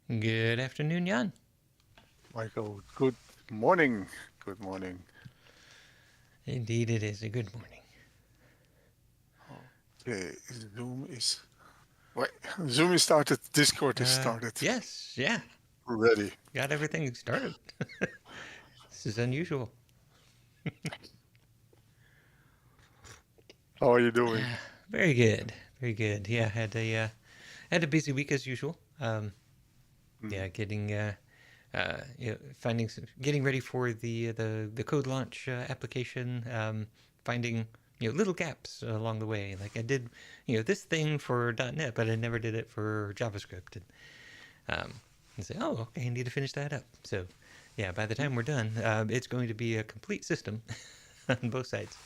Good afternoon, Jan. Michael, good morning. Good morning. Indeed, it is a good morning. Okay, Zoom is wait, Zoom is started. Discord is started. Yes, yeah, Ready. got everything started. This is unusual. How are you doing? Very good, very good. Yeah, had a busy week as usual. Mm, Yeah, getting ready for the code launch application. Finding little gaps along the way. Like I did this thing for .NET, but I never did it for JavaScript. Um, and say, oh, okay, I need to finish that up. So, yeah, by the mm. time we're done, it's going to be a complete system on both sides.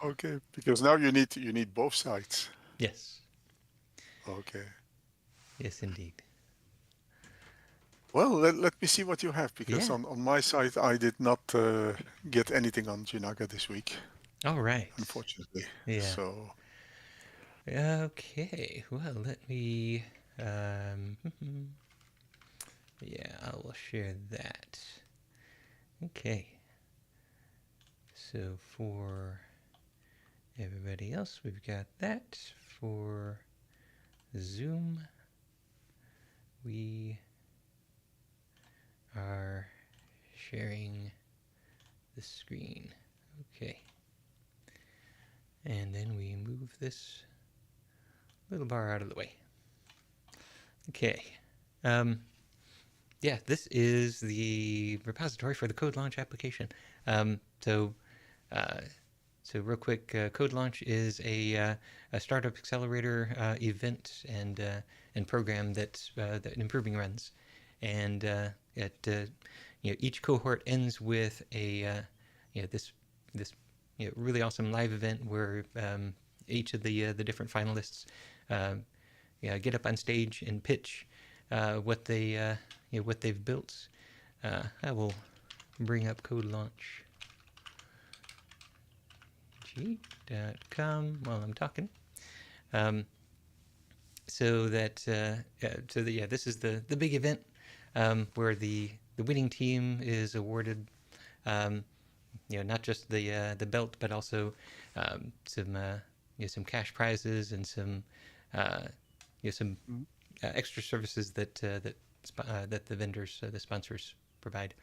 Okay, because now you need both sides. Yes, Okay. yes, indeed. Well, let me see what you have because Yeah. on my side I did not get anything on Jinaga this week, All right. unfortunately. Yeah. So Okay. Well, let me. Um, yeah, I will share that. Okay. So for everybody else, we've got that. For Zoom, we are sharing the screen. Okay. And then we move this little bar out of the way. Okay. Um, yeah, this is the repository for the CodeLaunch application. Um, so, uh, so real quick, CodeLaunch is a startup accelerator event and program that Improving runs, and each cohort ends with this really awesome live event where each of the different finalists uh, get up on stage and pitch what they've built. I will bring up CodeLaunch.com while I'm talking. Um, this is the big event where the winning team is awarded um, not just the belt, but also some cash prizes and uh, some mm, extra services that the vendors, the sponsors provide.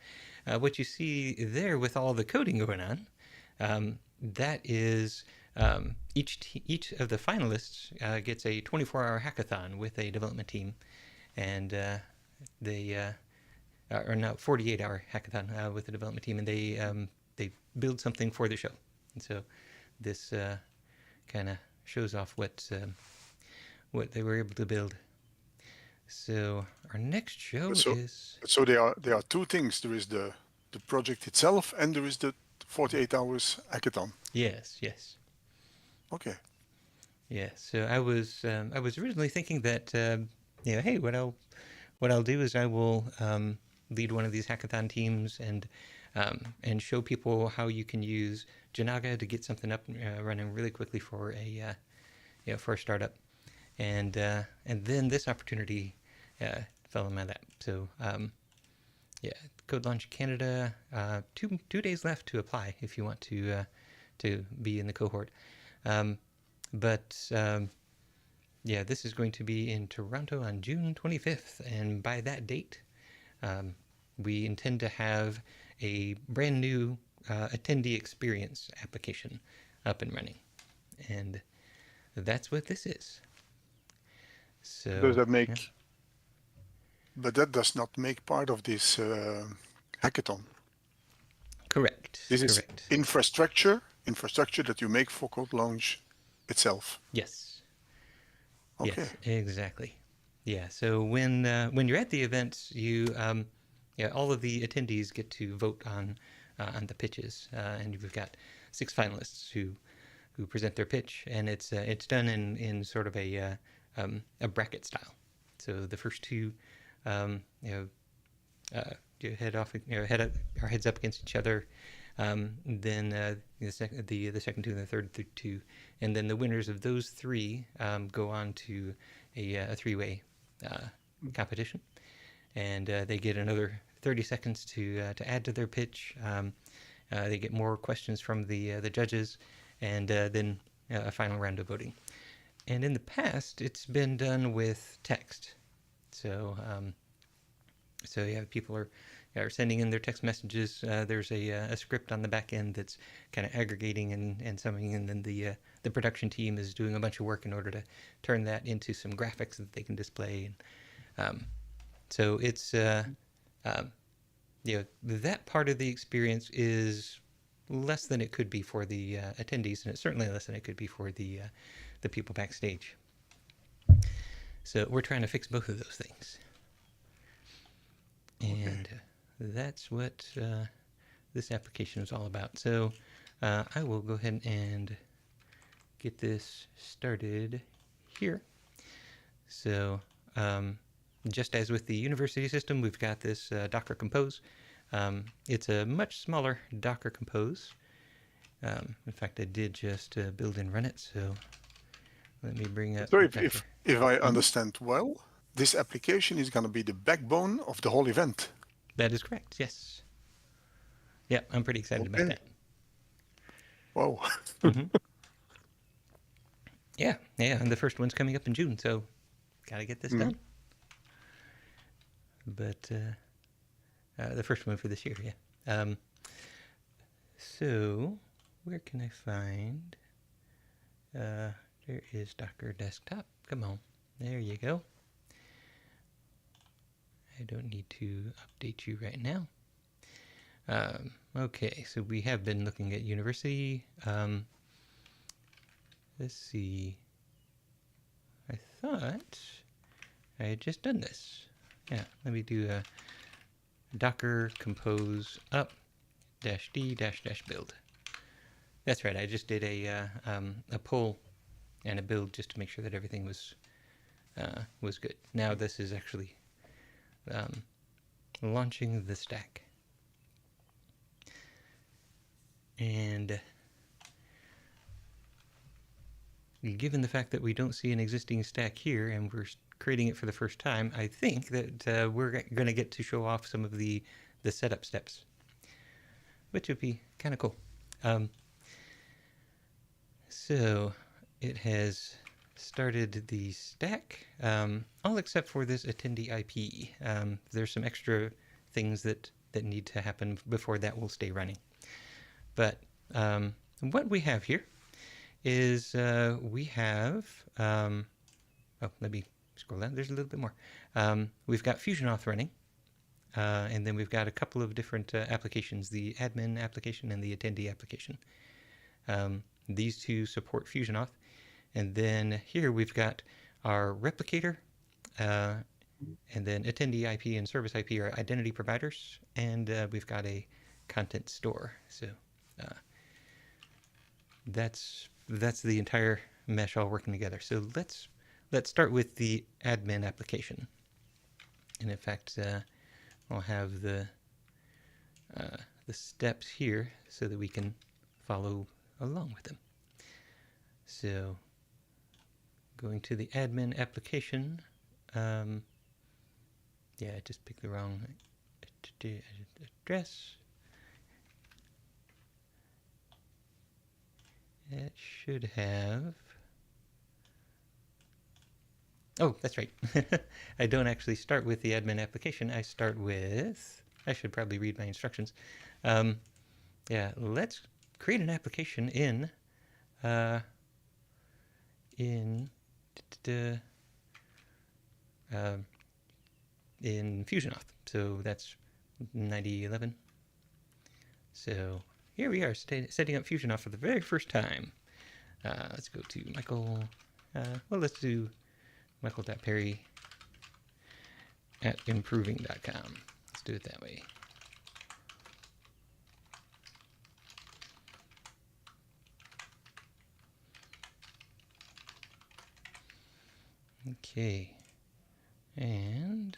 What you see there with all the coding going on, that is each of the finalists gets a 24-hour hackathon with a development team, and they or no 48-hour hackathon with the development team, and they build something for the show. And so this kind of shows off what they were able to build. So our next show so is so there are two things. There is the project itself and there is the 48 hours hackathon. yes, yes, Okay. yes. So I was originally thinking that hey, what I'll do is I will lead one of these hackathon teams and show people how you can use Jinaga to get something up running really quickly for for a startup, and then this opportunity fell in my lap. So yeah, Code Launch Canada. Two days left to apply if you want to be in the cohort. Um, but yeah, this is going to be in Toronto on June 25th, and by that date, um, we intend to have a brand new attendee experience application up and running, and that's what this is. Does So that yeah, make, but that does not make part of this hackathon. correct, This is correct. infrastructure that you make for CodeLaunch itself. Yes, Okay. yes, exactly. Yeah. So when you're at the event, yeah, all of the attendees get to vote on the pitches, and you've got six finalists who present their pitch, and it's done in sort of a bracket style. So the first two, um, you know, head off, head up, our heads up against each other. Then the second two and the third two, and then the winners of those three go on to a three-way. competition, and they get another 30 seconds to add to their pitch. They get more questions from the judges, and then a final round of voting. And in the past, it's been done with text. So yeah, people are sending in their text messages. There's a script on the back end that's kind of aggregating and summing, and then the production team is doing a bunch of work in order to turn that into some graphics that they can display. And so it's that part of the experience is less than it could be for the attendees, and it's certainly less than it could be for the people backstage. So we're trying to fix both of those things. And that's what this application is all about. So I will go ahead and get this started here. So just as with the university system, we've got this Docker Compose. It's a much smaller Docker Compose. In fact, I did just build and run it. So let me bring up. So if I understand well, this application is going to be the backbone of the whole event. That is correct. Yes. Yeah, I'm pretty excited about that. Wow. Yeah, and the first one's coming up in June, so gotta get this done. But the first one for this year, yeah. So where can I find? There is Docker Desktop. Come on, there you go. I don't need to update you right now. Okay, so we have been looking at university. Let's see. I thought I had just done this. Yeah, let me do a Docker Compose up -d -build. That's right. I just did a pull and a build just to make sure that everything was good. Now this is actually launching the stack. And given the fact that we don't see an existing stack here and we're creating it for the first time, I think that we're going to get to show off some of the setup steps, which would be kind of cool. So it has started the stack, all except for this attendee IP. There's some extra things that need to happen before that will stay running. But what we have here is we have, let me scroll down, there's a little bit more. We've got FusionAuth running, and then we've got a couple of different applications, the admin application and the attendee application. These two support FusionAuth. And then here we've got our replicator, and then attendee IP and service IP are identity providers, and we've got a content store. So that's the entire mesh all working together. So let's start with the admin application. And in fact, I'll have the steps here so that we can follow along with them. So going to the admin application. Yeah, I just picked the wrong address. It should have... Oh, that's right. I don't actually start with the admin application. I start with... I should probably read my instructions. Yeah, let's create an application in FusionAuth. So that's 9011. So here we are setting up FusionAuth for the very first time. Let's go to Michael. Well, let's do michael.perry@improving.com. Let's do it that way. Okay, and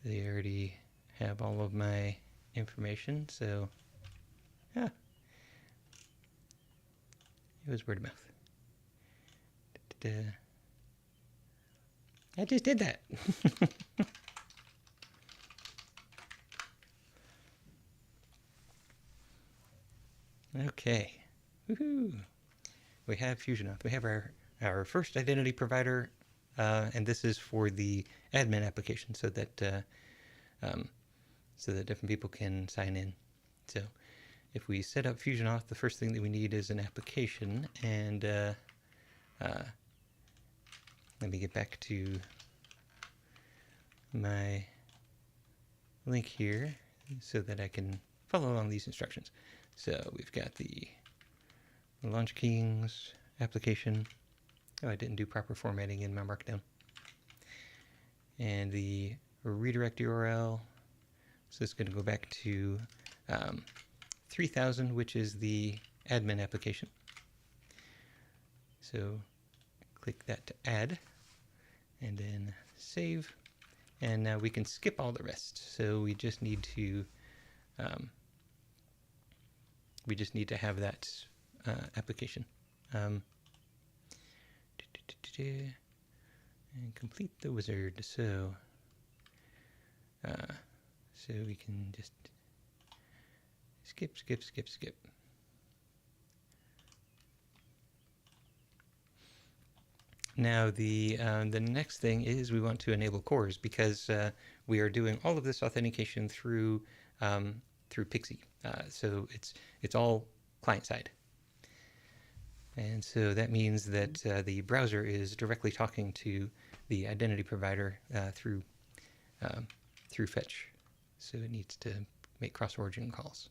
they already have all of my information, so yeah, it was word of mouth. I just did that. Okay. Woohoo. We have FusionAuth. We have our first identity provider, and this is for the admin application, so that different people can sign in. So if we set up FusionAuth, the first thing that we need is an application, and let me get back to my link here so that I can follow along these instructions. So we've got the Launch Kings application. Oh, I didn't do proper formatting in my Markdown. And the redirect URL. So it's going to go back to 3000, which is the admin application. So click that to add, and then save. And now we can skip all the rest. So we just need to have that application. And complete the wizard. So we can just skip. Now the next thing is we want to enable cores, because we are doing all of this authentication through Pixie. So it's all client side. And so that means that the browser is directly talking to the identity provider through fetch. So it needs to make cross-origin calls.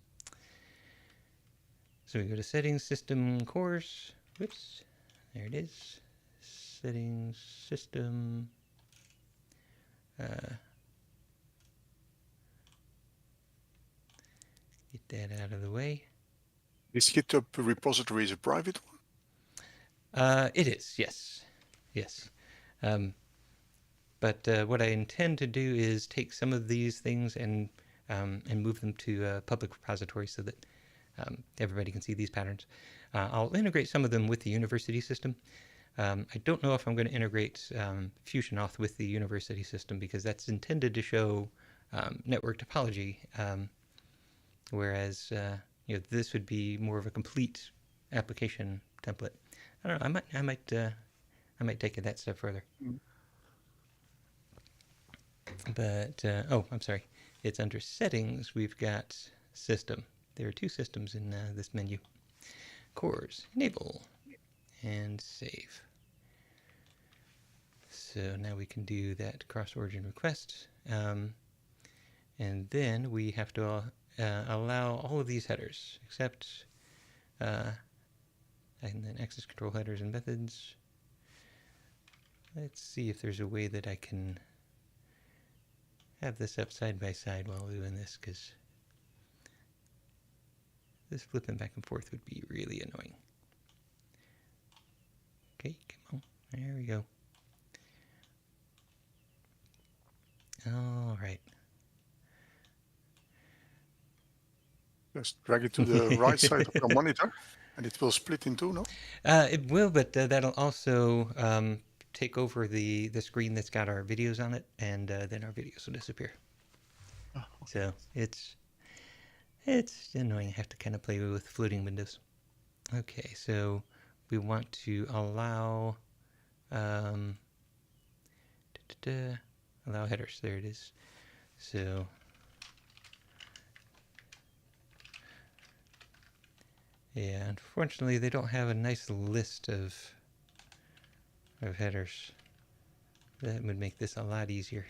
So we go to settings, system, cores. Whoops, there it is. Settings, system. Get that out of the way. This GitHub repository is a private one? It is, yes. But what I intend to do is take some of these things and move them to a public repository so that everybody can see these patterns. I'll integrate some of them with the university system. I don't know if I'm going to integrate FusionAuth with the university system, because that's intended to show network topology, whereas this would be more of a complete application template. I don't know. I might take it that step further. But oh, I'm sorry. It's under settings. We've got system. There are two systems in this menu: cores, enable, and save. So now we can do that cross-origin request, and then we have to allow all of these headers except. And then access control headers and methods. Let's see if there's a way that I can have this up side by side while doing this, because this flipping back and forth would be really annoying. Okay, come on. There we go. All right. Just drag it to the right side of your monitor, and it will split in two, no? It will, but that'll also take over the screen that's got our videos on it, and then our videos will disappear. Oh, okay. So it's annoying. I have to kind of play with floating windows. Okay, so we want to allow allow headers. There it is. So yeah, unfortunately they don't have a nice list of headers. That would make this a lot easier.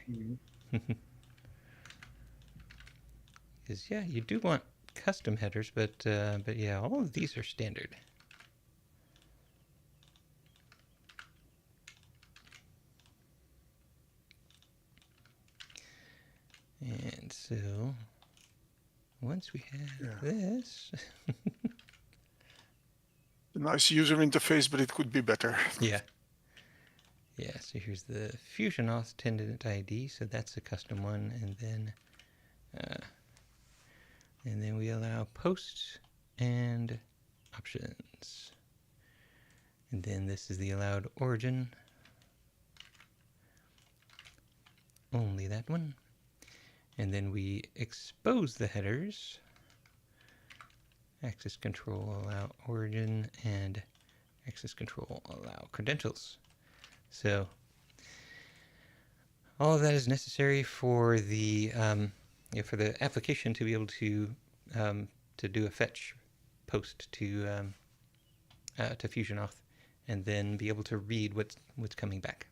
Because yeah, you do want custom headers, but yeah, all of these are standard. And so once we have this, a nice user interface, but it could be better. Yeah. So here's the FusionAuth tenant ID, so that's a custom one, and then we allow posts and options, and then this is the allowed origin, only that one. And then we expose the headers. Access control allow origin, and access control allow credentials. So all of that is necessary for the application to be able to do a fetch post to FusionAuth, and then be able to read what's coming back.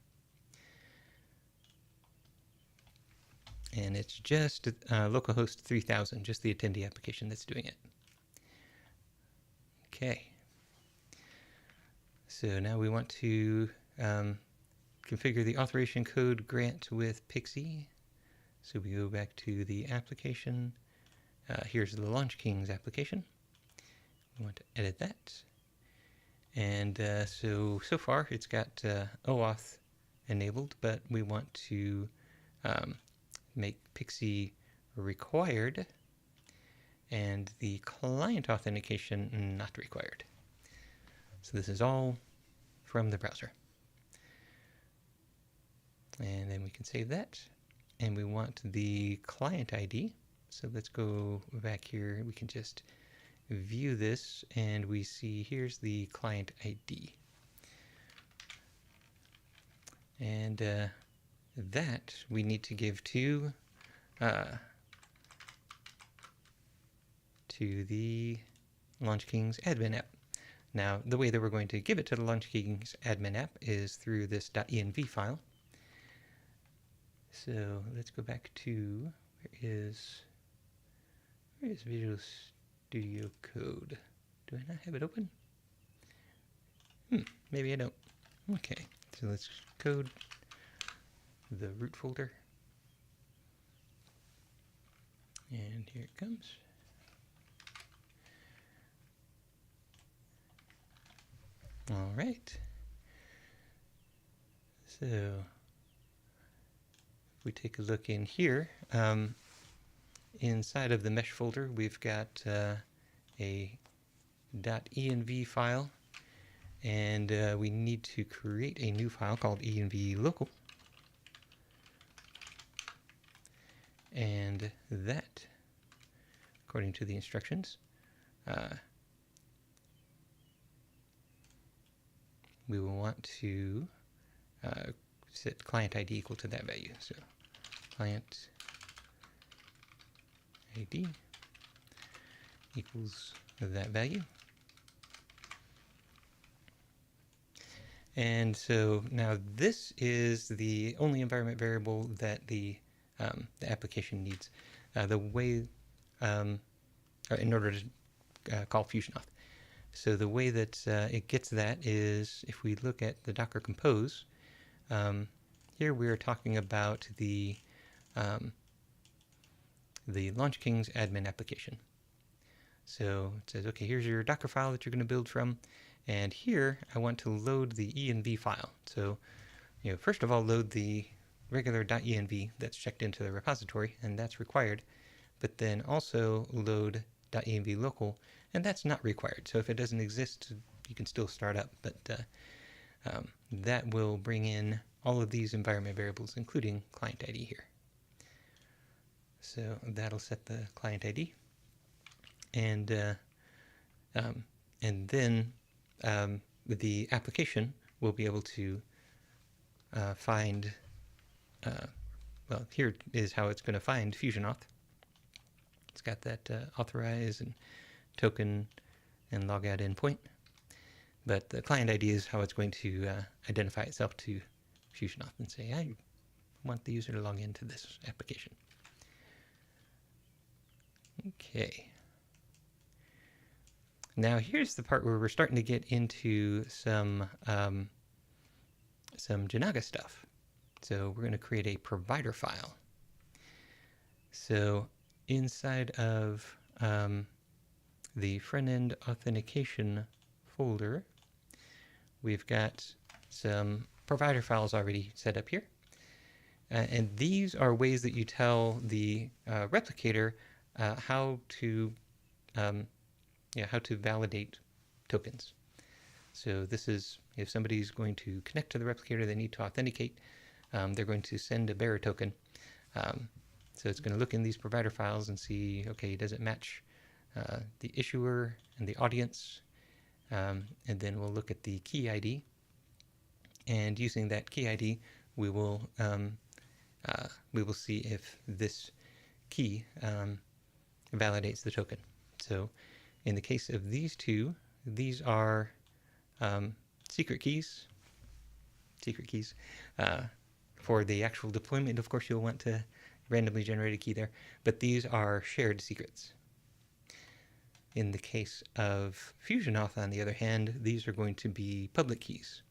And it's just localhost 3000, just the attendee application that's doing it. Okay. So now we want to configure the authorization code grant with Pixie. So we go back to the application. Here's the LaunchKings application. We want to edit that. And so far it's got OAuth enabled, but we want to make Pixie required and the client authentication not required. So this is all from the browser. And then we can save that. And we want the client ID. So let's go back here. We can just view this, and we see here's the client ID. And that we need to give to the LaunchKings admin app. Now, the way that we're going to give it to the LaunchKings admin app is through this .env file. So let's go back to where is Visual Studio Code? Do I not have it open? Maybe I don't. Okay, so let's code the root folder. And here it comes. All right. So if we take a look in here, inside of the mesh folder, we've got a .env file, and we need to create a new file called env local. And that, according to the instructions, we will want to set client ID equal to that value. So client ID equals that value. And so now this is the only environment variable that the application needs. The way in order to call FusionAuth. So the way that it gets that is if we look at the Docker Compose. Here we are talking about the LaunchKings admin application. So it says, okay, here's your Docker file that you're going to build from, and here I want to load the env file. So, first of all, load the regular .env that's checked into the repository, and that's required. But then also load .env local, and that's not required. So if it doesn't exist, you can still start up, but that will bring in all of these environment variables, including client ID here. So that'll set the client ID, and then the application will be able to find. Well, here is how it's going to find FusionAuth. It's got that authorize and token and logout endpoint, but the client ID is how it's going to identify itself to FusionAuth and say, I want the user to log into this application. Okay. Now here's the part where we're starting to get into some Jinaga stuff. So we're going to create a provider file. So inside of the front-end authentication folder, we've got some provider files already set up here. And these are ways that you tell the replicator how to validate tokens. So this is if somebody's going to connect to the replicator, they need to authenticate. They're going to send a bearer token. So it's going to look in these provider files and see, okay, does it match the issuer and the audience? And then we'll look at the key ID. And using that key ID, we will see if this key validates the token. So in the case of these two, these are secret keys. For the actual deployment, of course, you'll want to randomly generate a key there, but these are shared secrets. In the case of FusionAuth, on the other hand, these are going to be public keys.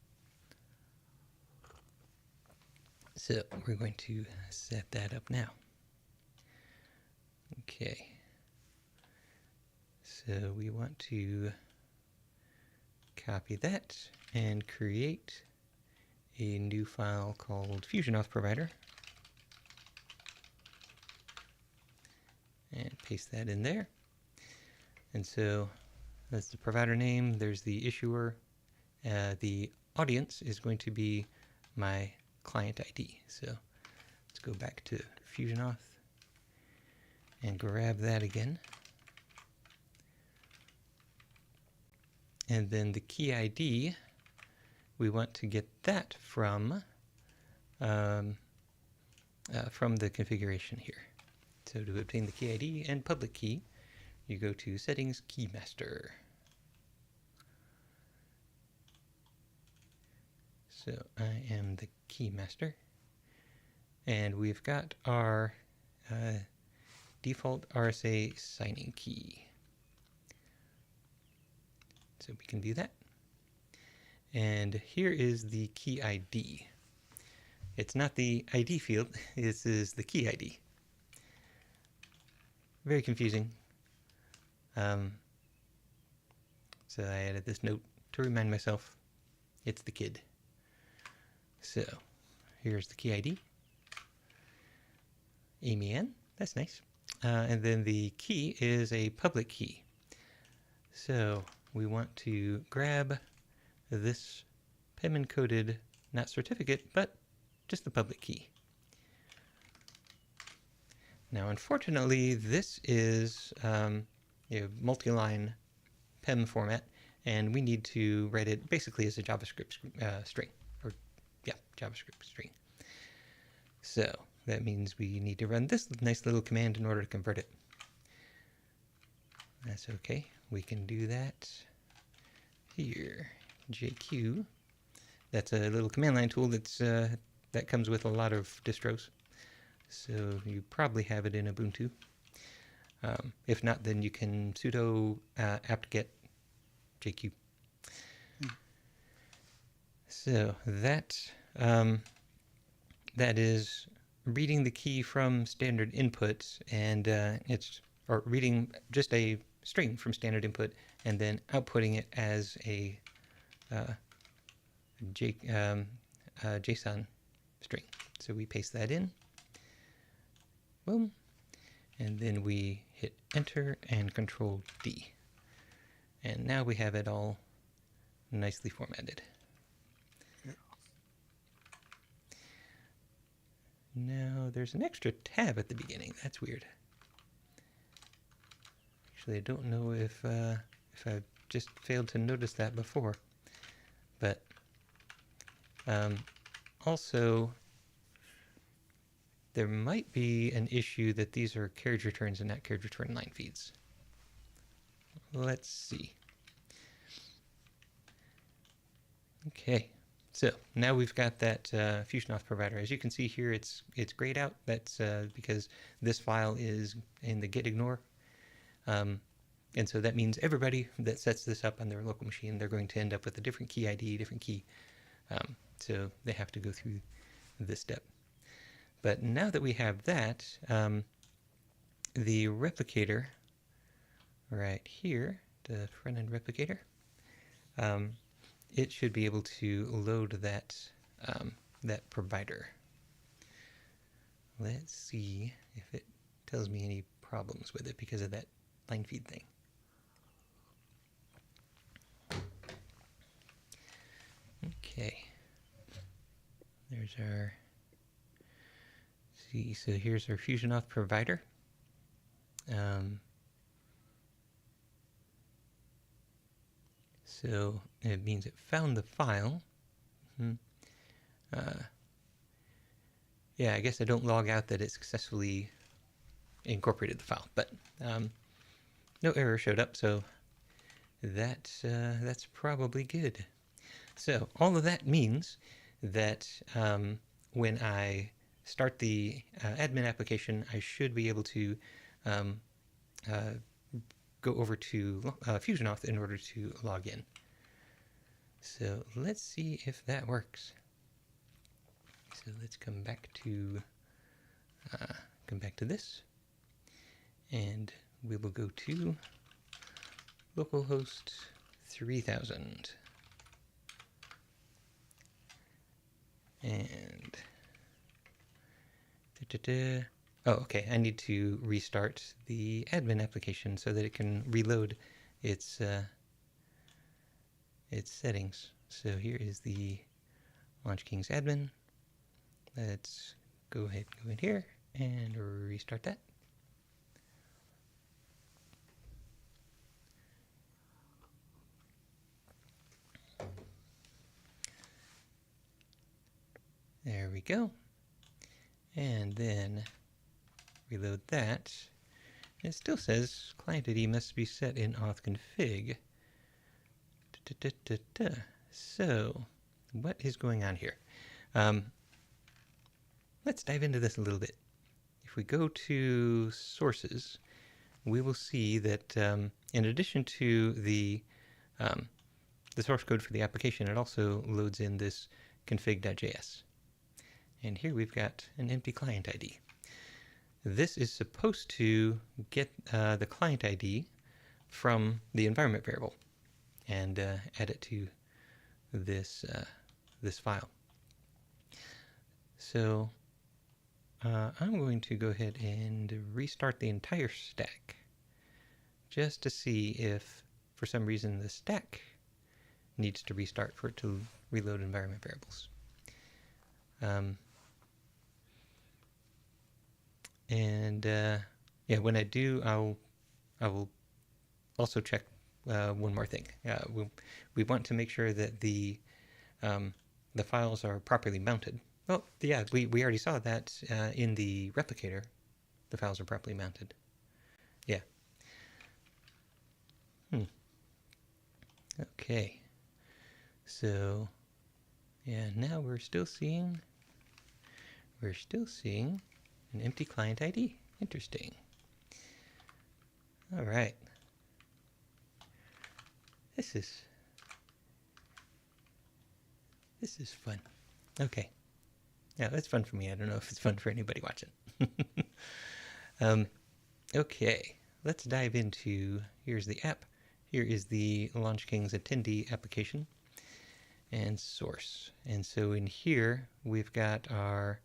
So we're going to set that up now. Okay. So we want to copy that and create a new file called FusionAuth Provider. And paste that in there. And so that's the provider name. There's the issuer. The audience is going to be my client ID. So let's go back to FusionAuth and grab that again. And then the key ID, we want to get that from the configuration here. So to obtain the key ID and public key, you go to Settings, Key Master. So I am the key master, and we've got our default RSA signing key. So we can do that. And here is the key ID. It's not the ID field, this is the key ID. Very confusing. So I added this note to remind myself it's the kid. So here's the key ID. Amy Ann, that's nice. And then the key is a public key. So we want to grab this PEM encoded, not certificate, but just the public key. Now, unfortunately, this is multi-line PEM format, and we need to write it basically as a JavaScript string, or yeah, JavaScript string. So that means we need to run this nice little command in order to convert it. That's okay. We can do that here. JQ. That's a little command line tool that comes with a lot of distros. So you probably have it in Ubuntu. If not, then you can sudo apt-get JQ. So that is reading the key from standard input, and or reading just a string from standard input and then outputting it as a JSON string. So we paste that in. Boom. And then we hit enter and Control D. And now we have it all nicely formatted. Yeah. Now there's an extra tab at the beginning. That's weird. Actually, I don't know if I've just failed to notice that before. But also, there might be an issue that these are carriage returns and not carriage return line feeds. Let's see. Okay, so now we've got that FusionAuth provider. As you can see here, it's grayed out. That's because this file is in the gitignore. And so that means everybody that sets this up on their local machine, they're going to end up with a different key ID, different key. So they have to go through this step. But now that we have that, the replicator right here, the front-end replicator, it should be able to load that that provider. Let's see if it tells me any problems with it because of that line feed thing. Okay. There's our, let's see, so here's our FusionAuth provider. So it means it found the file. Yeah, I guess I don't log out that it successfully incorporated the file, but no error showed up, so that's probably good. So all of that means that when I start the admin application, I should be able to go over to FusionAuth in order to log in. So let's see if that works. So let's come back to this, and we will go to localhost 3000, and oh, okay. I need to restart the admin application so that it can reload its settings. So here is the LaunchKings admin. Let's go ahead and go in here and restart that. There we go. And then reload that. It still says client ID must be set in auth config. So what is going on here? Let's dive into this a little bit. If we go to sources, we will see that in addition to the source code for the application, it also loads in this config.js. And here we've got an empty client ID. This is supposed to get the client ID from the environment variable and add it to this file. So I'm going to go ahead and restart the entire stack just to see if for some reason the stack needs to restart for it to reload environment variables. Yeah, when I do, I will also check one more thing. We want to make sure that the files are properly mounted. Well, yeah, we already saw that in the replicator. The files are properly mounted. Yeah. Okay. So, yeah, now we're still seeing an empty client ID. Interesting. All right. This is fun. Okay. Yeah, that's fun for me. I don't know if it's fun for anybody watching. Okay, let's dive into, here's the app. Here is the LaunchKings attendee application and source. And so in here, we've got our,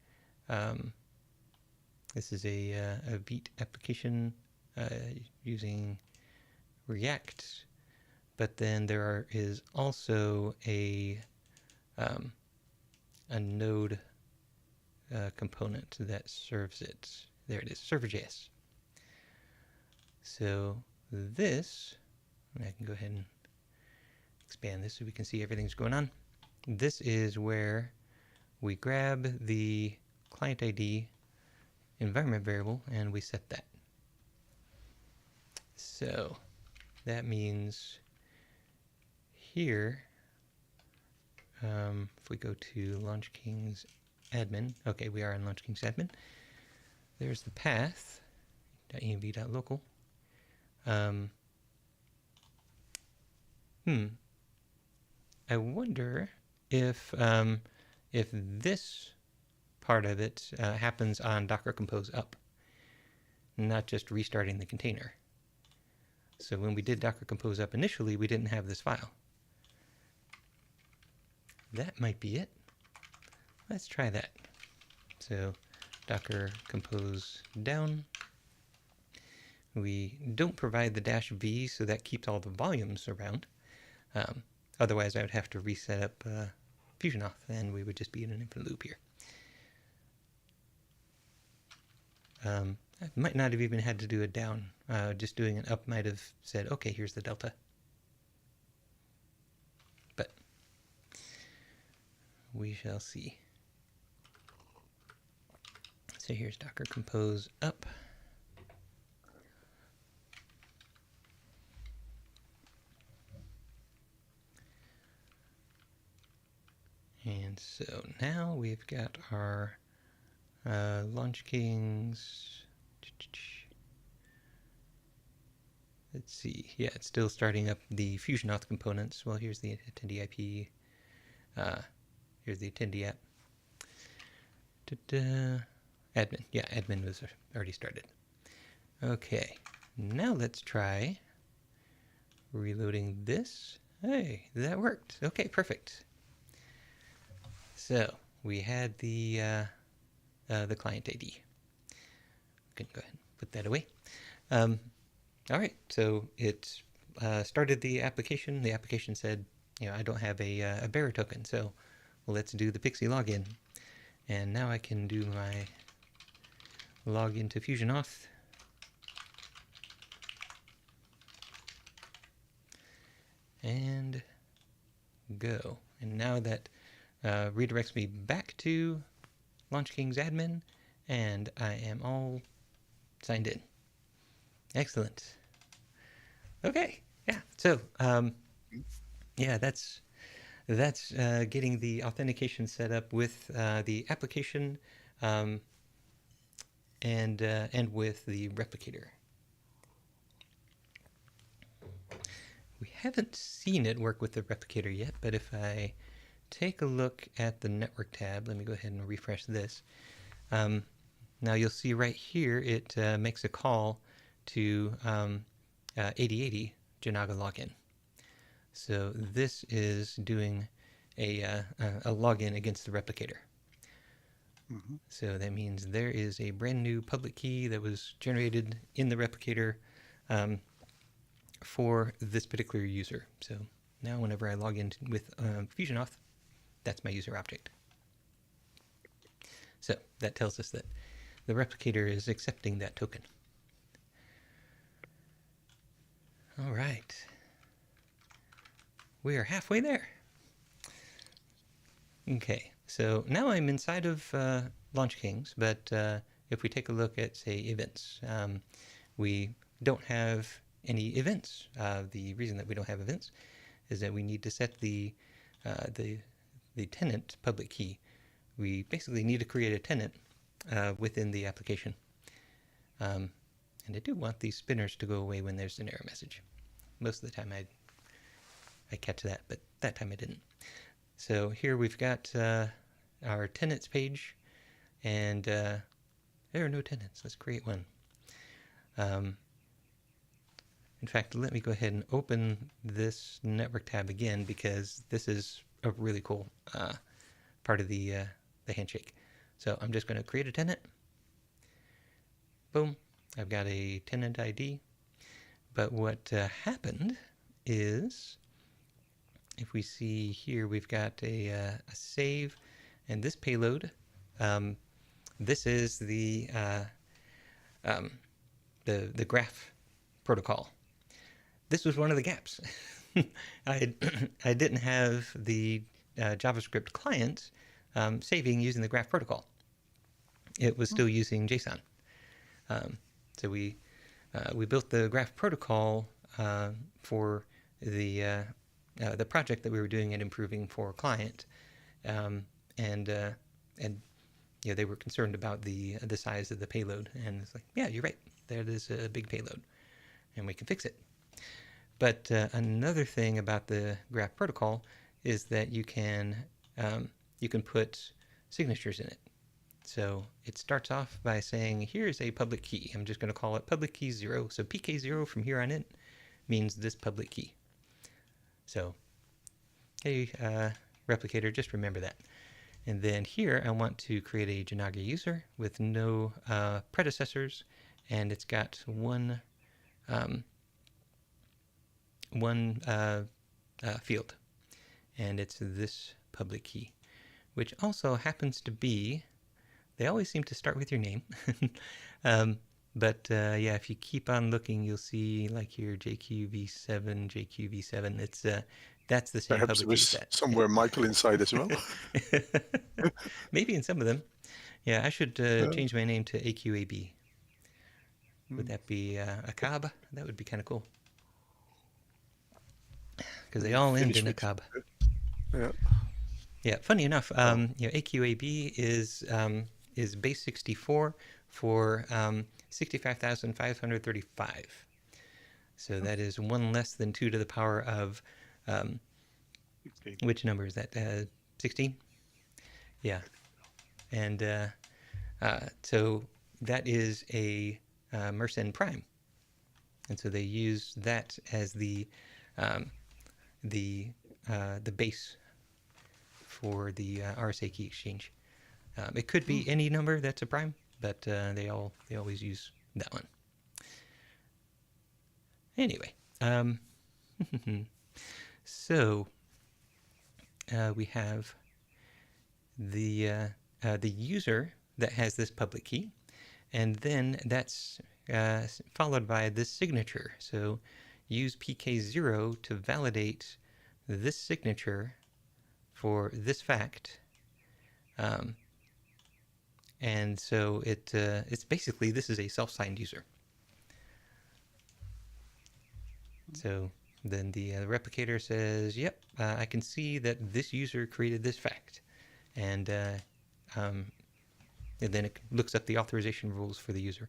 this is a Vite application using React, but then there is also a node component that serves it. There it is, server.js. So this, I can go ahead and expand this so we can see everything's going on. This is where we grab the client ID environment variable and we set that. So that means here, if we go to LaunchKings admin, okay, we are in LaunchKings admin. There's the path, .env.local. I wonder if this part of it happens on Docker Compose up, not just restarting the container. So when we did Docker Compose up initially, we didn't have this file. That might be it. Let's try that. So Docker Compose down. We don't provide the -v, so that keeps all the volumes around. Otherwise, I would have to reset up FusionAuth, and we would just be in an infinite loop here. I might not have even had to do a down. Just doing an up might have said, okay, here's the delta. But we shall see. So here's Docker compose up. And so now we've got our Launch Kings. Let's see. Yeah, it's still starting up the Fusion Auth components. Well, here's the attendee IP. Here's the attendee app. Admin. Yeah, admin was already started. Okay, now let's try reloading this. Hey, that worked. Okay, perfect. So we had the client ID. We can go ahead and put that away. All right, so it started the application. The application said, I don't have a bearer token, so let's do the Pixie login. And now I can do my login to Fusion Auth. And go. And now that redirects me back to Launch King's admin, and I am all signed in. Excellent. Okay, yeah. So, yeah, that's getting the authentication set up with the application and with the replicator. We haven't seen it work with the replicator yet, but if I take a look at the network tab, let me go ahead and refresh this. Now you'll see right here it makes a call to 8080 Jinaga login. So this is doing a login against the replicator. Mm-hmm. So that means there is a brand new public key that was generated in the replicator for this particular user. So now whenever I log in with Fusion Auth, that's my user object. So that tells us that the replicator is accepting that token. All right. We are halfway there. Okay, so now I'm inside of Launch Kings, but if we take a look at, say, events, we don't have any events. The reason that we don't have events is that we need to set the tenant public key. We basically need to create a tenant within the application. And I do want these spinners to go away when there's an error message. Most of the time I catch that, but that time I didn't. So here we've got our tenants page, and there are no tenants. Let's create one. In fact, let me go ahead and open this network tab again, because this is a really cool part of the handshake. So I'm just going to create a tenant. Boom. I've got a tenant ID. But what happened is, if we see here, we've got a save, and this payload. This is the graph protocol. This was one of the gaps. I didn't have the JavaScript client saving using the graph protocol. It was still using JSON. So we built the graph protocol for the project that we were doing and improving for client, and they were concerned about the size of the payload, and it's like, yeah, you're right, there is a big payload, and we can fix it. But another thing about the graph protocol is that you can put signatures in it. So it starts off by saying, here's a public key. I'm just going to call it public key 0. So PK0 from here on in means this public key. So, hey, replicator, just remember that. And then here I want to create a Jinaga user with no predecessors, and it's got one field, and it's this public key, which also happens to be They always seem to start with your name. um, but yeah, if you keep on looking, you'll see like your JQV7, JQV7. It's that's the same Perhaps public there key as is that. somewhere Michael inside as well. Maybe in some of them. Yeah, I should Yeah. change my name to AQAB. Would that be a cob? That would be kind of cool. Because they all end Finish in a with. cob. Yeah. Yeah, funny enough, Oh. AQAB is base 64 for 65,535. So that is one less than 2 to the power of, um, 16. which number is that? 16? Yeah. And so that is a Mersenne prime. And so they use that as the base for the RSA key exchange. It could be any number that's a prime, but they always use that one. Anyway, so we have the user that has this public key, and then that's followed by this signature. So use PK0 to validate this signature for this fact. And so it's basically, this is a self-signed user. So then the replicator says, yep, I can see that this user created this fact. And then it looks up the authorization rules for the user.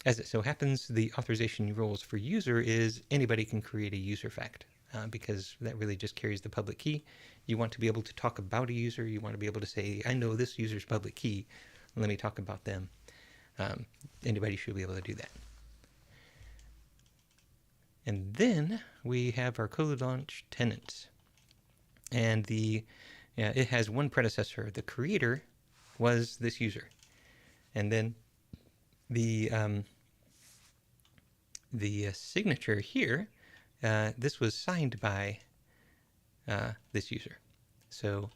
As it so happens, the authorization rules for user is anybody can create a user fact, because that really just carries the public key. You want to be able to talk about a user. You want to be able to say, I know this user's public key. Let me talk about them. Anybody should be able to do that. And then we have our CodeLaunch tenant. And it has one predecessor. The creator was this user. And then the signature here, this was signed by this user. So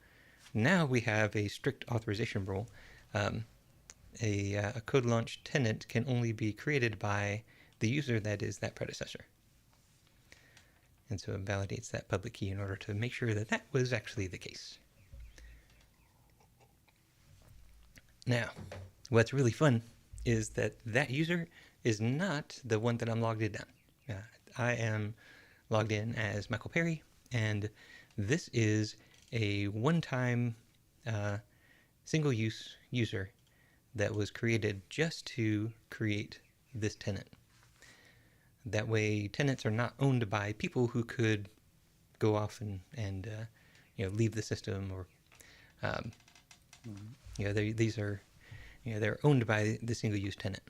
now we have a strict authorization rule. A CodeLaunch tenant can only be created by the user that is that predecessor. And so it validates that public key in order to make sure that that was actually the case. Now, what's really fun is that that user is not the one that I'm logged in on. I am logged in as Michael Perry, and this is a one-time single-use user that was created just to create this tenant. That way, tenants are not owned by people who could go off and leave the system, or these are they're owned by the single-use tenant.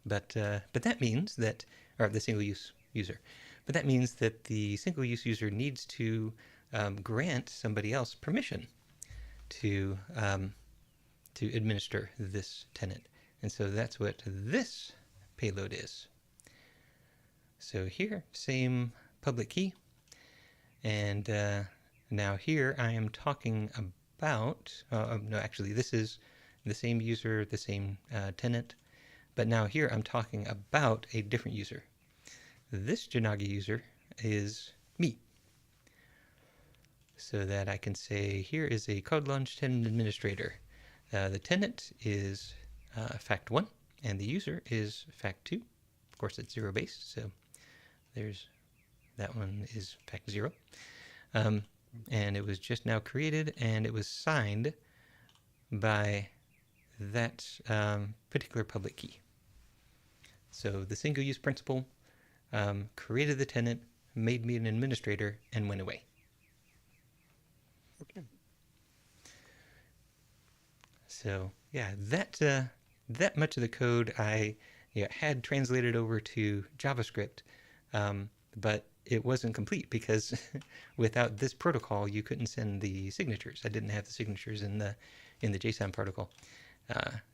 But that means that, or the single-use user. But that means that the single-use user needs to grant somebody else permission to administer this tenant. And so that's what this payload is. So here, same public key. And now here I am talking about, no, actually this is the same user, the same tenant. But now here I'm talking about a different user. This Jinaga user is me. So that I can say, here is a CodeLaunch tenant administrator. The tenant is fact1, and the user is fact2. Of course, it's 0 base, so that one is fact 0. And it was just now created, and it was signed by that particular public key. So the single-use principal created the tenant, made me an administrator, and went away. Okay. So yeah, that much of the code I had translated over to JavaScript, but it wasn't complete because without this protocol, you couldn't send the signatures. I didn't have the signatures in the JSON protocol.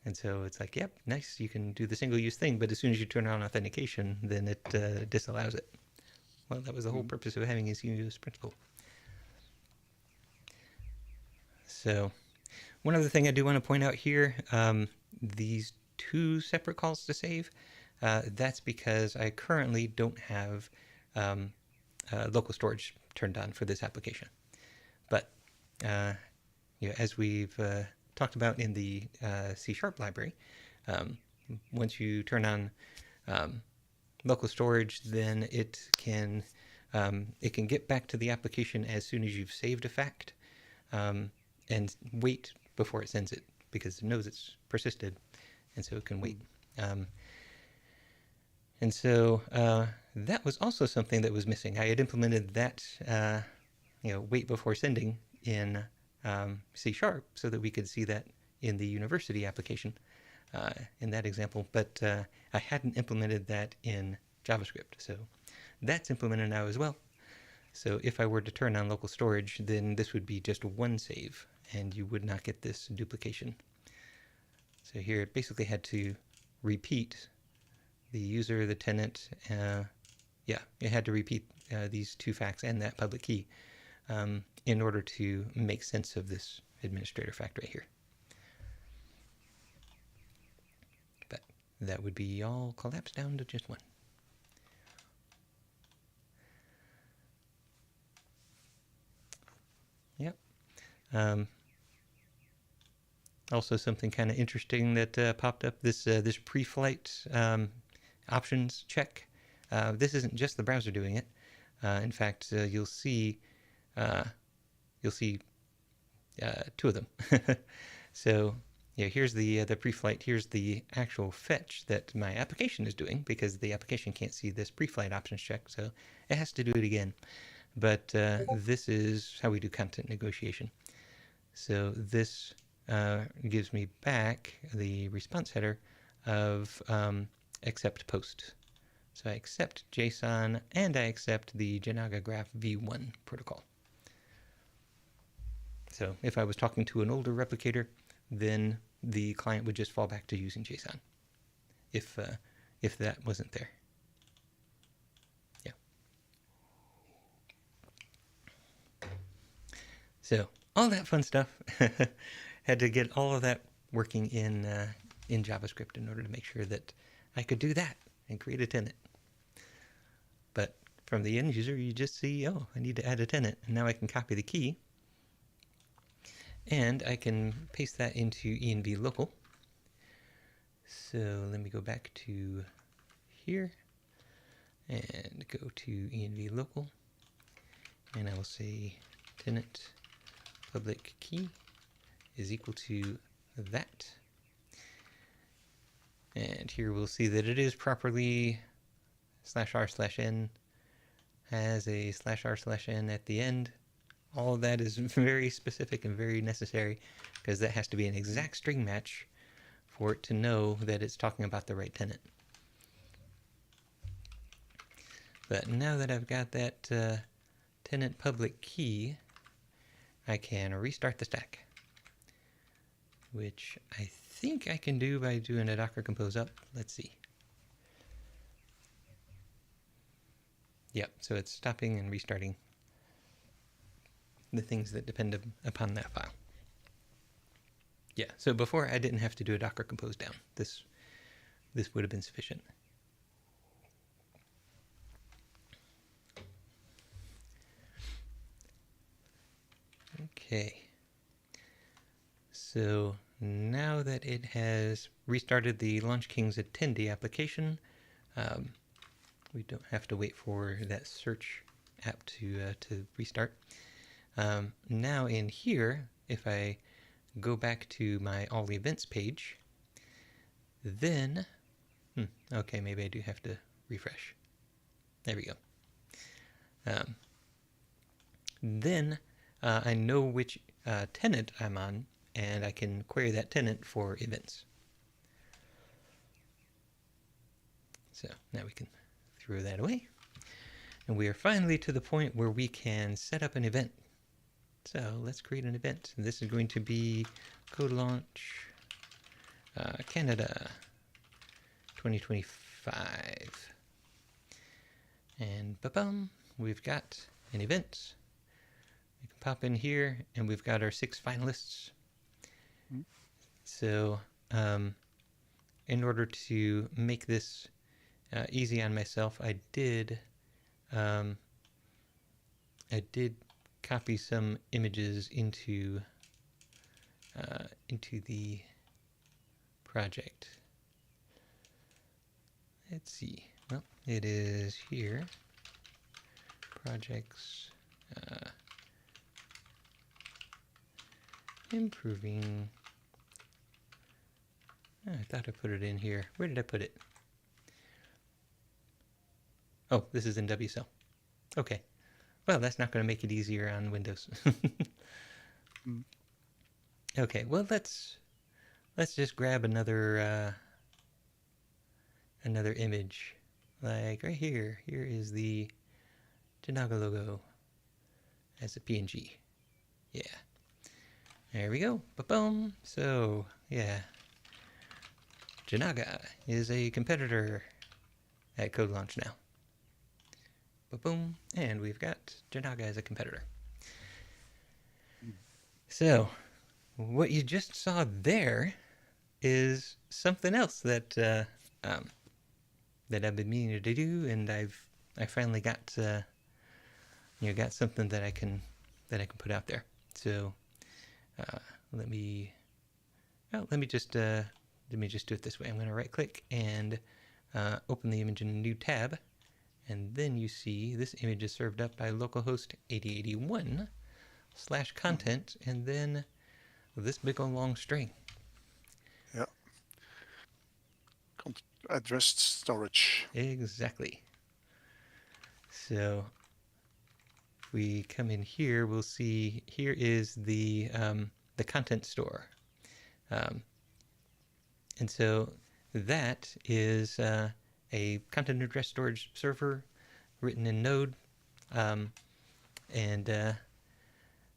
And so it's like, yep, nice, you can do the single-use thing, but as soon as you turn on authentication, then it disallows it. Well, that was the whole purpose of having a single-use principal. So one other thing I do want to point out here, these two separate calls to save, that's because I currently don't have local storage turned on for this application. But as we've talked about in the C# library, once you turn on local storage, then it can get back to the application as soon as you've saved a fact, and wait before it sends it, because it knows it's persisted, and so it can wait. And so that was also something that was missing. I had implemented that, wait before sending in C# so that we could see that in the university application in that example, but I hadn't implemented that in JavaScript. So that's implemented now as well. So if I were to turn on local storage, then this would be just one save, and you would not get this duplication. So here it basically had to repeat the user, the tenant, it had to repeat these two facts and that public key in order to make sense of this administrator fact right here. But that would be all collapsed down to just one. Yep. Also, something kind of interesting that popped up, this pre-flight options check. This isn't just the browser doing it. In fact, you'll see two of them. So here's the pre-flight. Here's the actual fetch that my application is doing, because the application can't see this pre-flight options check, so it has to do it again. But this is how we do content negotiation. So this gives me back the response header of accept post. So I accept JSON, and I accept the Jinaga graph v1 protocol. So if I was talking to an older replicator, then the client would just fall back to using JSON if that wasn't there. Yeah. So all that fun stuff. Had to get all of that working in JavaScript in order to make sure that I could do that and create a tenant. But from the end user, you just see, oh, I need to add a tenant, and now I can copy the key, and I can paste that into env local. So let me go back to here and go to env local, and I will say tenant public key is equal to that. And here we'll see that it is properly /r/n, has a /r/n at the end. All of that is very specific and very necessary, because that has to be an exact string match for it to know that it's talking about the right tenant. But now that I've got that tenant public key, I can restart the stack, which I think I can do by doing a Docker compose up. Let's see. Yep, so it's stopping and restarting the things that depend upon that file. Yeah, so before I didn't have to do a Docker compose down. This would have been sufficient. Okay. So now that it has restarted the LaunchKing's attendee application, we don't have to wait for that search app to restart. Now in here, if I go back to my all events page, then, okay, maybe I do have to refresh. There we go. Then I know which tenant I'm on, and I can query that tenant for events. So now we can throw that away. And we are finally to the point where we can set up an event. So let's create an event. And this is going to be CodeLaunch Canada 2025. And ba-bum, we've got an event. We can pop in here, and we've got our 6 finalists. So in order to make this easy on myself, I did copy some images into the project. Let's see. Well, it is here. Projects. Improving. Oh, I thought I put it in here. Where did I put it? Oh, this is in WSL. Okay. Well, that's not going to make it easier on Windows. Okay. Well, let's just grab another image, like right here. Here is the Jinaga logo as a PNG. Yeah. There we go. Ba-boom. So, yeah. Jinaga is a competitor at CodeLaunch now. Ba-boom. And we've got Jinaga as a competitor. So, what you just saw there is something else that that I've been meaning to do, and I finally got got something that I can put out there. So let me just do it this way. I'm going to right click and open the image in a new tab, and then you see this image is served up by localhost 8081/content, and then this big old long string. Yeah. Addressed storage. Exactly. So if we come in here, we'll see here is the content store, and so that is a content address storage server written in Node, and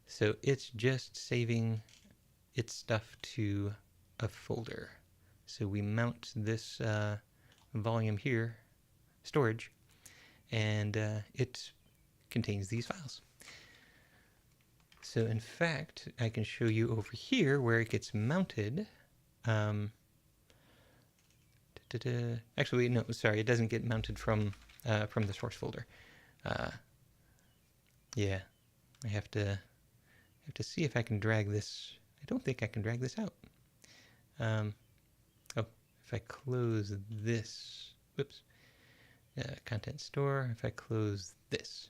so it's just saving its stuff to a folder. So we mount this volume here, storage, and it contains these files. So in fact, I can show you over here where it gets mounted. Actually, no, sorry, it doesn't get mounted from the source folder. Yeah, I have to see if I can drag this. I don't think I can drag this out. Oh, if I close this, whoops, content store. If I close this,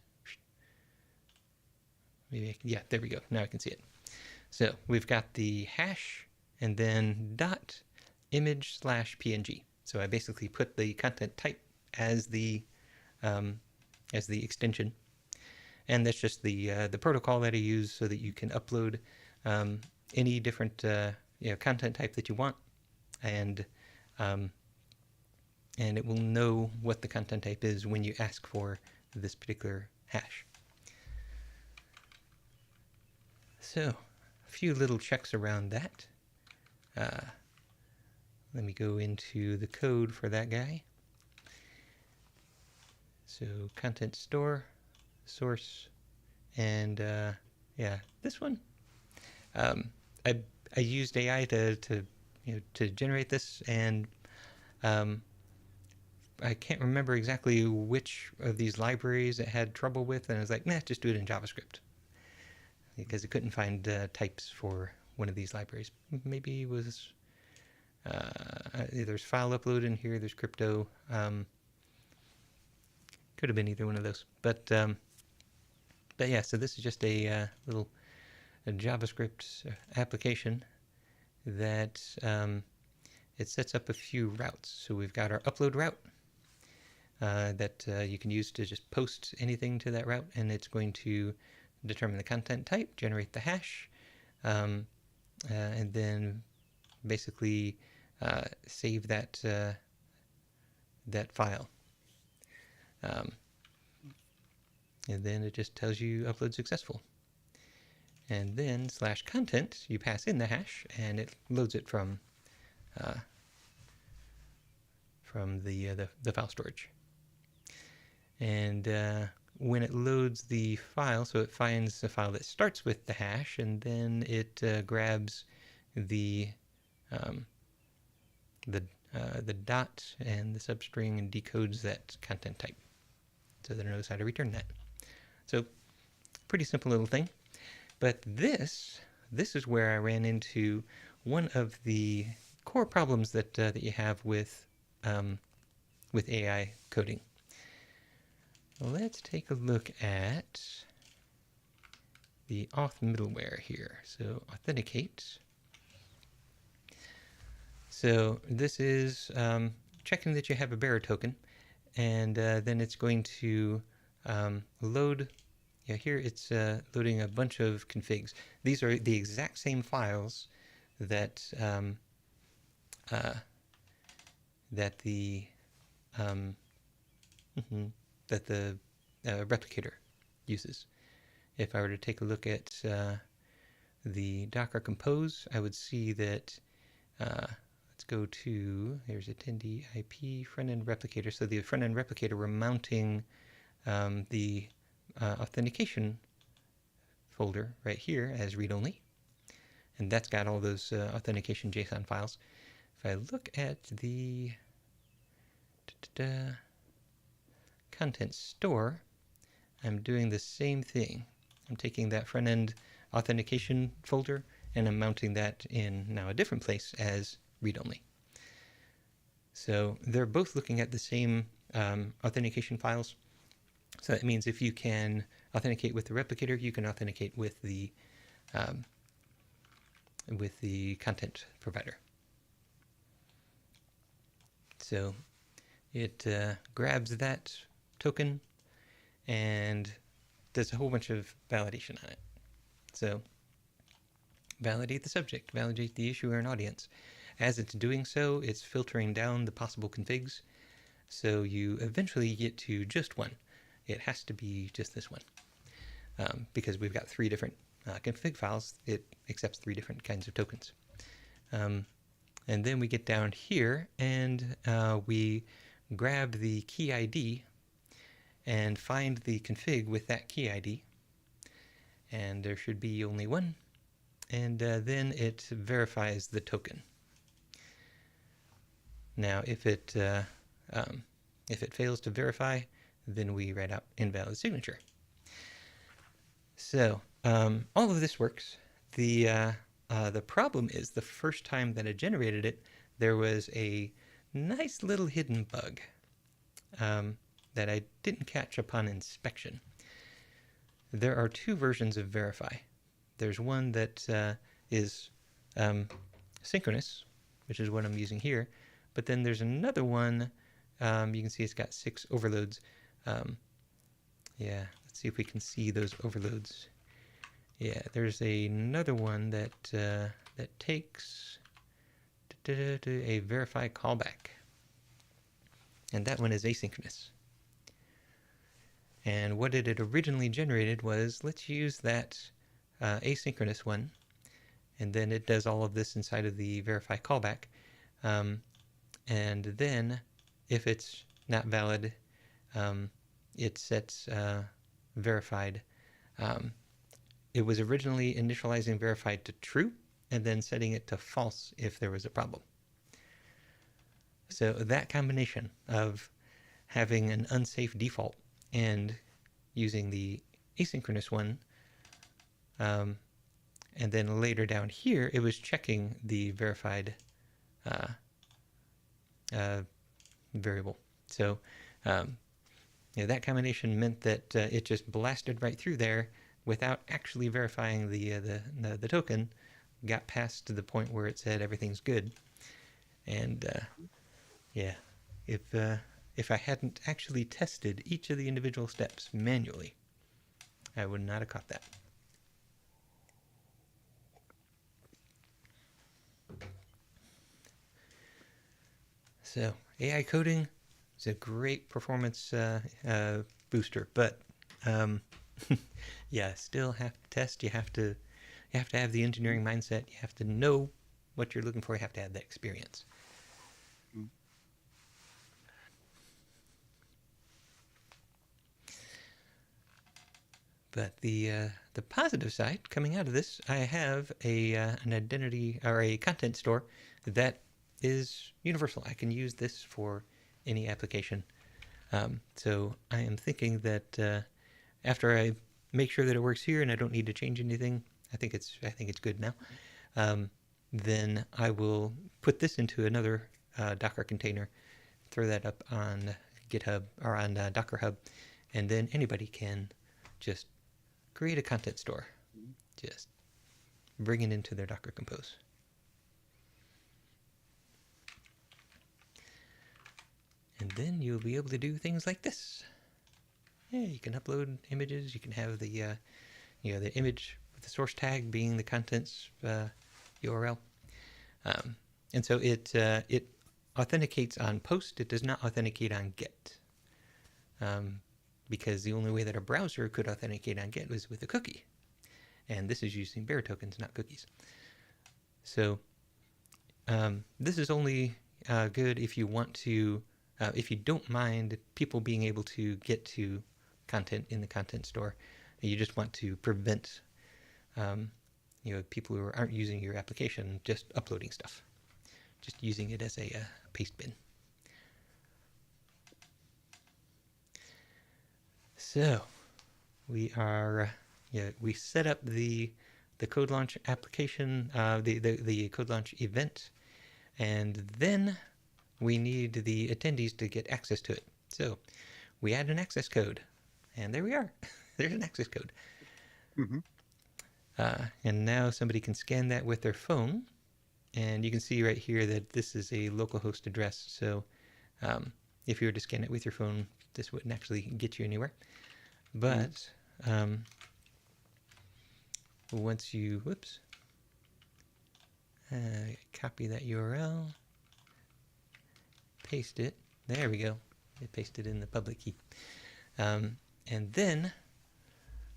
maybe yeah, there we go. Now I can see it. So we've got the hash and then dot image/png. So I basically put the content type as the extension, and that's just the protocol that I use so that you can upload any different content type that you want, and it will know what the content type is when you ask for this particular hash. So a few little checks around that. Let me go into the code for that guy. So content store, source, and yeah, this one. I used AI to generate this, and I can't remember exactly which of these libraries it had trouble with, and I was like, nah, just do it in JavaScript, because it couldn't find types for one of these libraries. Maybe it was there's file upload in here, there's crypto. Could have been either one of those, but yeah. So this is just a little JavaScript application that it sets up a few routes. So we've got our upload route that you can use to just post anything to that route, and it's going to determine the content type, generate the hash, and then basically save that file. And then it just tells you upload successful. And then /content, you pass in the hash, and it loads it from the file storage. And when it loads the file, so it finds the file that starts with the hash, and then it grabs the um, the dot and the substring and decodes that content type so that it knows how to return that. So pretty simple little thing. But this is where I ran into one of the core problems that that you have with AI coding. Let's take a look at the auth middleware here. So authenticate. So this is checking that you have a bearer token, and then it's going to load. Yeah, here it's loading a bunch of configs. These are the exact same files that that the that the replicator uses. If I were to take a look at the Docker Compose, I would see that, let's go to, there's attendee IP front-end replicator. So the front-end replicator, we're mounting the authentication folder right here as read-only. And that's got all those authentication JSON files. If I look at the content store, I'm doing the same thing. I'm taking that front-end authentication folder and I'm mounting that in now a different place as read-only. So they're both looking at the same authentication files. So that means if you can authenticate with the replicator, you can authenticate with the content provider. So it grabs that token and does a whole bunch of validation on it. So validate the subject, validate the issuer and audience. As it's doing so, it's filtering down the possible configs. So you eventually get to just one. It has to be just this one. Because we've got 3 different config files, it accepts 3 different kinds of tokens. And then we get down here and we grab the key ID and find the config with that key ID. And there should be only one. And then it verifies the token. Now, if it fails to verify, then we write out invalid signature. So all of this works. The problem is the first time that I generated it, there was a nice little hidden bug that I didn't catch upon inspection. There are 2 versions of verify. There's one that is synchronous, which is what I'm using here, but then there's another one, you can see it's got 6 overloads. Yeah, let's see if we can see those overloads. Yeah, there's another one that that takes a verify callback, and that one is asynchronous. And what it had originally generated was, let's use that asynchronous one, and then it does all of this inside of the verify callback, and then if it's not valid, it sets verified. It was originally initializing verified to true and then setting it to false if there was a problem. So that combination of having an unsafe default and using the asynchronous one, and then later down here it was checking the verified variable. So that combination meant that it just blasted right through there without actually verifying the token, got past to the point where it said everything's good. And yeah, if I hadn't actually tested each of the individual steps manually, I would not have caught that. So AI coding is a great performance booster, but yeah, still have to test. You have to have the engineering mindset. You have to know what you're looking for. You have to have that experience. But the positive side coming out of this, I have an identity or a content store that is universal. I can use this for any application. So I am thinking that after I make sure that it works here and I don't need to change anything, I think it's good now. Then I will put this into another Docker container, throw that up on GitHub or on Docker Hub, and then anybody can just create a content store. Just bring it into their Docker Compose. And then you'll be able to do things like this. Yeah, you can upload images. You can have the the image with the source tag being the contents URL. And so it authenticates on post. It does not authenticate on get. Because the only way that a browser could authenticate on get was with a cookie. And this is using bearer tokens, not cookies. So this is only good if you want to, if you don't mind people being able to get to content in the content store. You just want to prevent people who aren't using your application just uploading stuff, just using it as a paste bin. So we are, we set up the CodeLaunch application, the CodeLaunch event, and then we need the attendees to get access to it. So we add an access code, and there we are. There's an access code. Mm-hmm. And now somebody can scan that with their phone, and you can see right here that this is a localhost address. So if you were to scan it with your phone, this wouldn't actually get you anywhere. But once you, copy that URL, paste it, there we go. It pasted in the public key. And then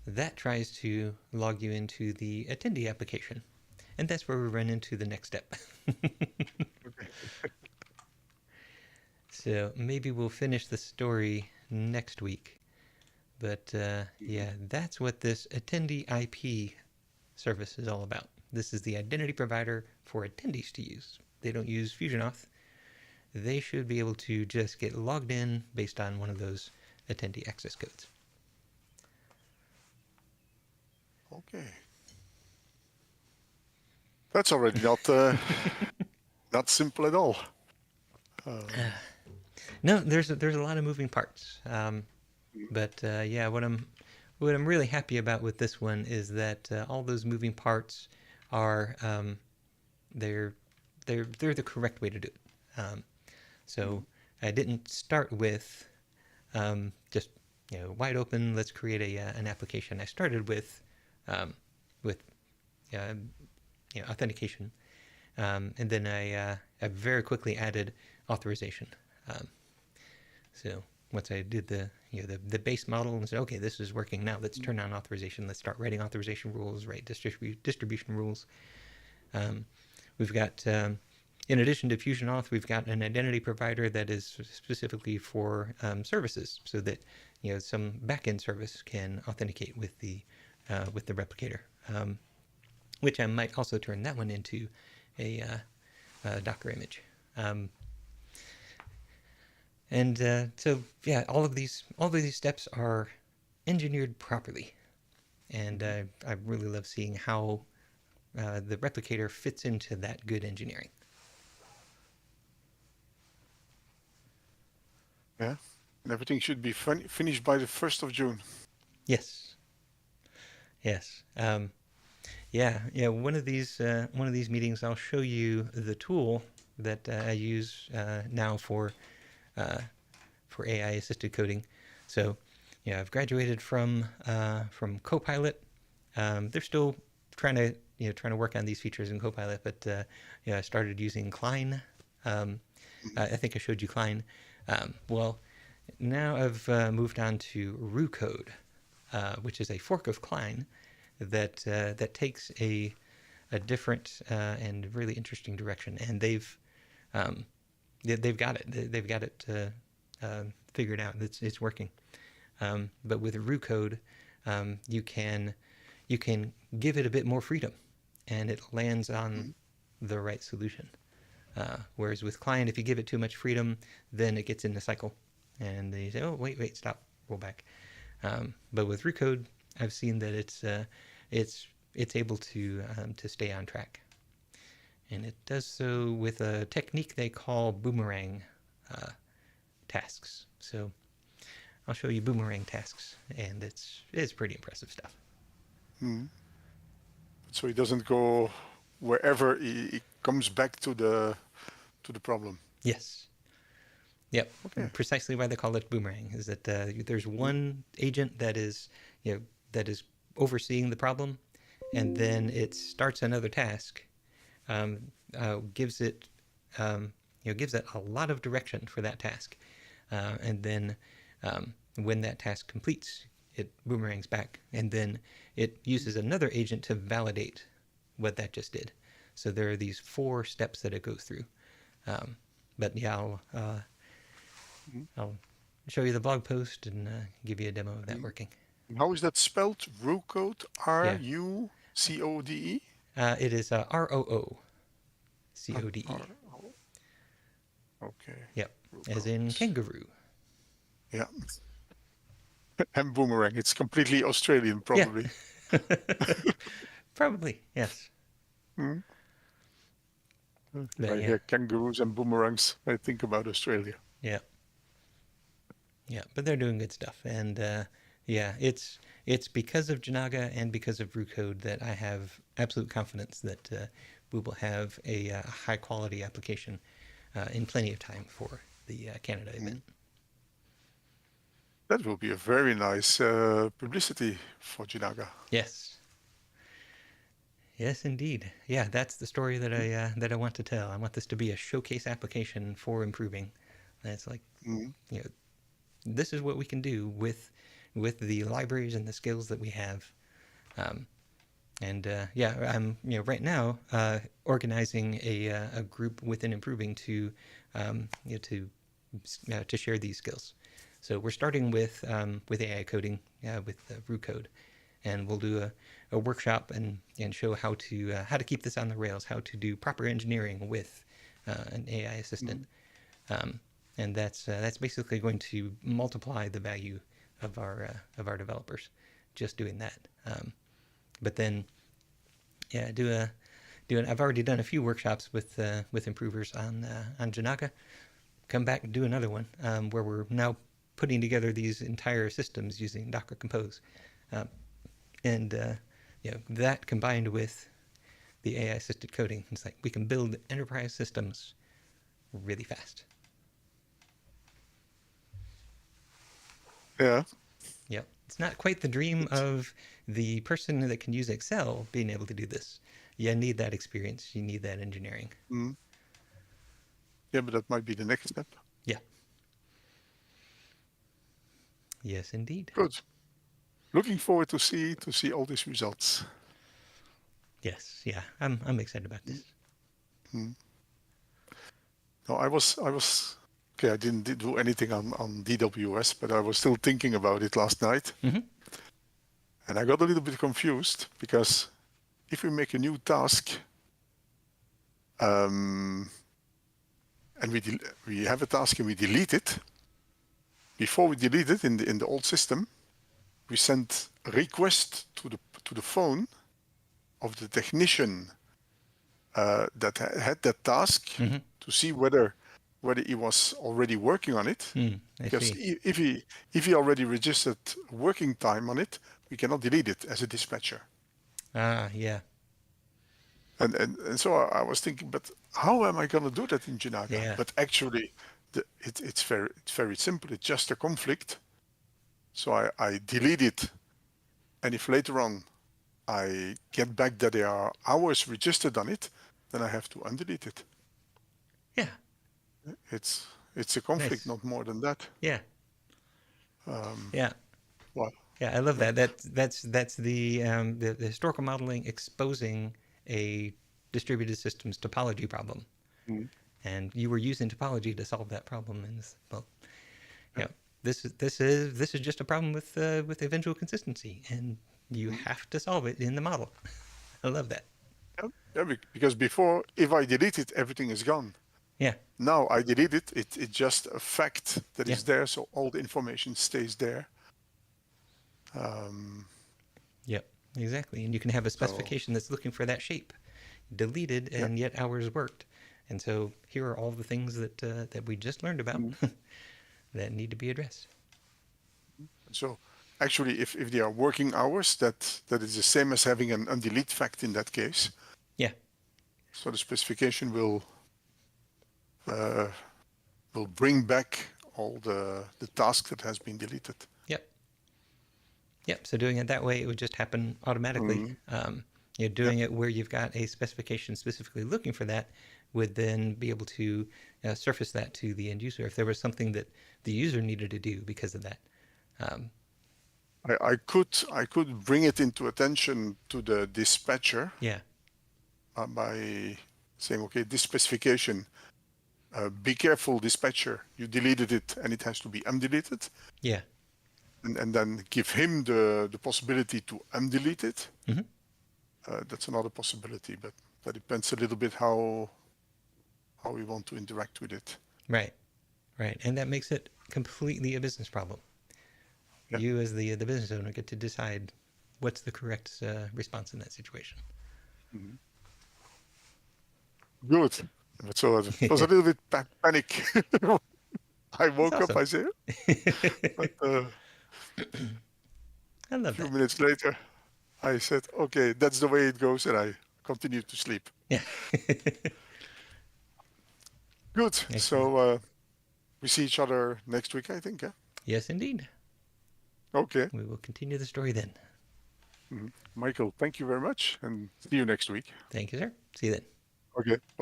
that tries to log you into the attendee application. And that's where we run into the next step. Okay. So maybe we'll finish the story next week. But yeah, that's what this attendee IP service is all about. This is the identity provider for attendees to use. They don't use FusionAuth. They should be able to just get logged in based on one of those attendee access codes. Okay. That's already not not simple at all. No, there's a lot of moving parts. But yeah, what I'm really happy about with this one is that all those moving parts are they're the correct way to do it. So I didn't start with just wide open. Let's create an application. I started with authentication, and then I very quickly added authorization. So once I did the base model and said, okay, this is working now, let's turn on authorization. Let's start writing authorization rules, write distribution rules. We've got, in addition to FusionAuth, we've got an identity provider that is specifically for services, so that some backend service can authenticate with the replicator, which I might also turn that one into a Docker image. So yeah, all of these steps are engineered properly, and I really love seeing how the replicator fits into that good engineering. Yeah, and everything should be finished by the 1st of June. Yes. Yeah. One of these meetings, I'll show you the tool that I use now for AI assisted coding. So, I've graduated from Copilot. They're still trying to work on these features in Copilot, but I started using Klein. I think I showed you Klein. Well, now I've moved on to Roo Code, which is a fork of Klein that takes a different and really interesting direction, and they've got it. They've got it figured out. It's working. But with Roo Code, you can give it a bit more freedom, and it lands on the right solution. Whereas with client, if you give it too much freedom, then it gets in the cycle, and they say, "Oh, wait, stop, roll back." But with Roo Code, I've seen that it's able to stay on track, and it does so with a technique they call boomerang tasks. So I'll show you boomerang tasks, and it's pretty impressive stuff. So he doesn't go wherever he comes back to the problem. Yes. Yep. Okay. Precisely why they call it boomerang is that there's one agent that is that is overseeing the problem, and then it starts another task, gives it gives it a lot of direction for that task, and then when that task completes, it boomerangs back, and then it uses another agent to validate what that just did. So there are these 4 steps that it goes through. But yeah, I'll show you the blog post and give you a demo of that working. How is that spelled? Roo Code? Yeah. RUCODE? It is ROO CODE. Okay. Yep. Roo As Code. in kangaroo. Yeah. And boomerang. It's completely Australian, probably. Yeah. Probably, yes. If I hear kangaroos and boomerangs, I think about Australia. Yeah. Yeah, but they're doing good stuff, and yeah, it's because of Jinaga and because of Roo Code that I have absolute confidence that we will have a high quality application in plenty of time for the Canada event. That will be a very nice publicity for Jinaga. Yes. Yes, indeed. Yeah, that's the story that I want to tell. I want this to be a showcase application for improving. And it's like, this is what we can do with the libraries and the skills that we have. And I'm right now organizing a group within improving to share these skills. So we're starting with AI coding with Roo Code, and we'll do a workshop and show how to keep this on the rails, how to do proper engineering with an AI assistant, and that's basically going to multiply the value of our developers just doing that. But then, I've already done a few workshops with improvers on Jinaga. Come back and do another one where we're now putting together these entire systems using Docker Compose. And that combined with the AI assisted coding, it's like we can build enterprise systems really fast. Yeah. Yep. It's not quite the dream of the person that can use Excel being able to do this. You need that experience. You need that engineering. Yeah, but that might be the next step. Yeah. Yes, indeed. Good. Looking forward to see all these results. Yes. Yeah. I'm excited about this. No, I was okay. I didn't do anything on DWS, but I was still thinking about it last night, and I got a little bit confused because if we make a new task, and we have a task and we delete it, before we delete it in the old system, we send a request to the phone of the technician that had that task to see whether he was already working on it. Because if he already registered working time on it, we cannot delete it as a dispatcher. Yeah. And so I was thinking, but how am I going to do that in Jinaga? Yeah. But actually, it's very simple. It's just a conflict. So I delete it, and if later on I get back that there are hours registered on it, then I have to undelete it. Yeah. It's a conflict, Nice. not more than that. Yeah. Yeah. Well, Yeah, I love that. That's the historical modeling exposing a distributed systems topology problem, and you were using topology to solve that problem. And this is just a problem with eventual consistency, and you have to solve it in the model. I love that. yeah, because before, if I delete it, everything is gone. Yeah. Now I delete it. It's just a fact that Yeah. is there, so all the information stays there. Yep. Exactly. And you can have a So specification that's looking for that shape, deleted, yeah. and yet ours worked. And so here are all the things that we just learned about Mhm. that need to be addressed. So actually, if they are working hours, that is the same as having an undelete fact in that case. Yeah. So the specification will bring back all the task that has been deleted. Yep. Yep. So doing it that way, it would just happen automatically. Mhm. Doing it where you've got a specification specifically looking for that would then be able to surface that to the end user if there was something that the user needed to do because of that. I could bring it into attention to the dispatcher Yeah. by saying, okay, this specification, be careful, dispatcher, you deleted it and it has to be undeleted. Yeah. And then give him the possibility to undelete it. Mm-hmm. That's another possibility, but that depends a little bit how we want to interact with it. Right. Right. And that makes it completely a business problem. Yeah. You, as the business owner, get to decide what's the correct response in that situation. Mm-hmm. Good. So it was a little bit panic. I It's woke up, awesome. I say, but I a love few that. minutes later, I said, okay, that's the way it goes, and I continued to sleep. Yeah. Good. Excellent. So we see each other next week, I think. Yeah. Yes, indeed. Okay. We will continue the story then. Mm-hmm. Michael, thank you very much, and see you next week. Thank you, sir. See you then. Okay. Bye.